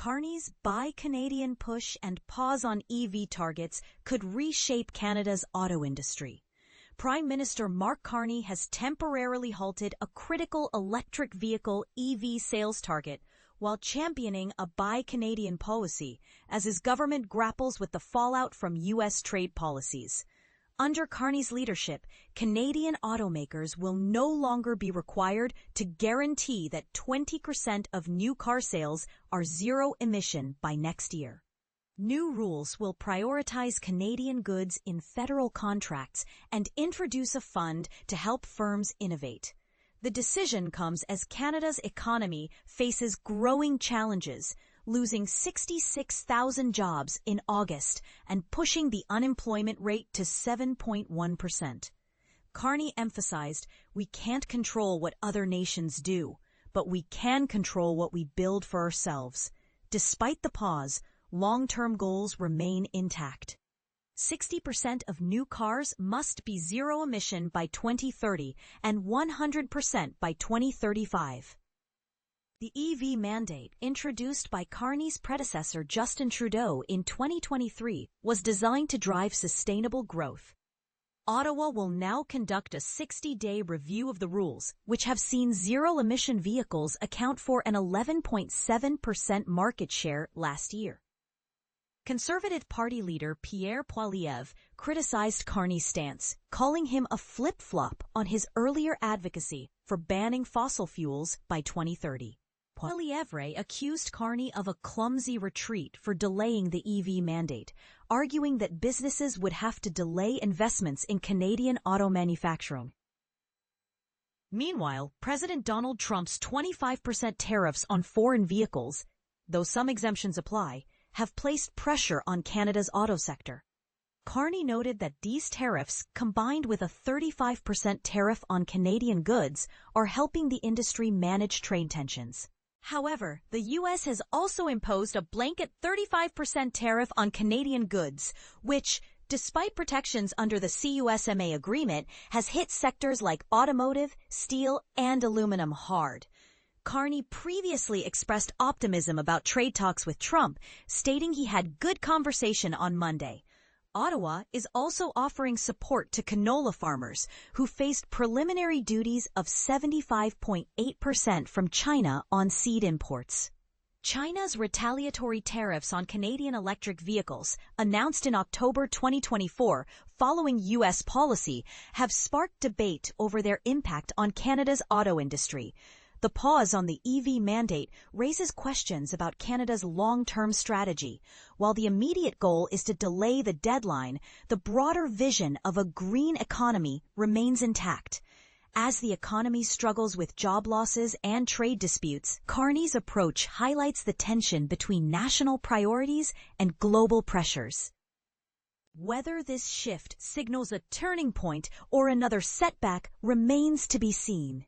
Carney's Buy Canadian push and pause on EV targets could reshape Canada's auto industry. Prime Minister Mark Carney has temporarily halted a critical electric vehicle EV sales target while championing a Buy Canadian policy as his government grapples with the fallout from U.S. trade policies. Under Carney's leadership, Canadian automakers will no longer be required to guarantee that 20% of new car sales are zero emission by next year. New rules will prioritize Canadian goods in federal contracts and introduce a fund to help firms innovate. The decision comes as Canada's economy faces growing challenges, losing 66,000 jobs in August and pushing the unemployment rate to 7.1%. Carney emphasized, "We can't control what other nations do, but we can control what we build for ourselves." Despite the pause, long-term goals remain intact. 60% of new cars must be zero emission by 2030 and 100% by 2035. The EV mandate, introduced by Carney's predecessor Justin Trudeau in 2023, was designed to drive sustainable growth. Ottawa will now conduct a 60-day review of the rules, which have seen zero-emission vehicles account for an 11.7% market share last year. Conservative Party leader Pierre Poilievre criticized Carney's stance, calling him a flip-flop on his earlier advocacy for banning fossil fuels by 2030. Poilievre accused Carney of a clumsy retreat for delaying the EV mandate, arguing that businesses would have to delay investments in Canadian auto manufacturing. Meanwhile, President Donald Trump's 25% tariffs on foreign vehicles, though some exemptions apply, have placed pressure on Canada's auto sector. Carney noted that these tariffs, combined with a 35% tariff on Canadian goods, are helping the industry manage trade tensions. However, the U.S. has also imposed a blanket 35% tariff on Canadian goods, which, despite protections under the CUSMA agreement, has hit sectors like automotive, steel, and aluminum hard. Carney previously expressed optimism about trade talks with Trump, stating he had good conversation on Monday. Ottawa is also offering support to canola farmers who faced preliminary duties of 75.8% from China on seed imports. China's retaliatory tariffs on Canadian electric vehicles, announced in October 2024 following U.S. policy, have sparked debate over their impact on Canada's auto industry. The pause on the EV mandate raises questions about Canada's long-term strategy. While the immediate goal is to delay the deadline, the broader vision of a green economy remains intact. As the economy struggles with job losses and trade disputes, Carney's approach highlights the tension between national priorities and global pressures. Whether this shift signals a turning point or another setback remains to be seen.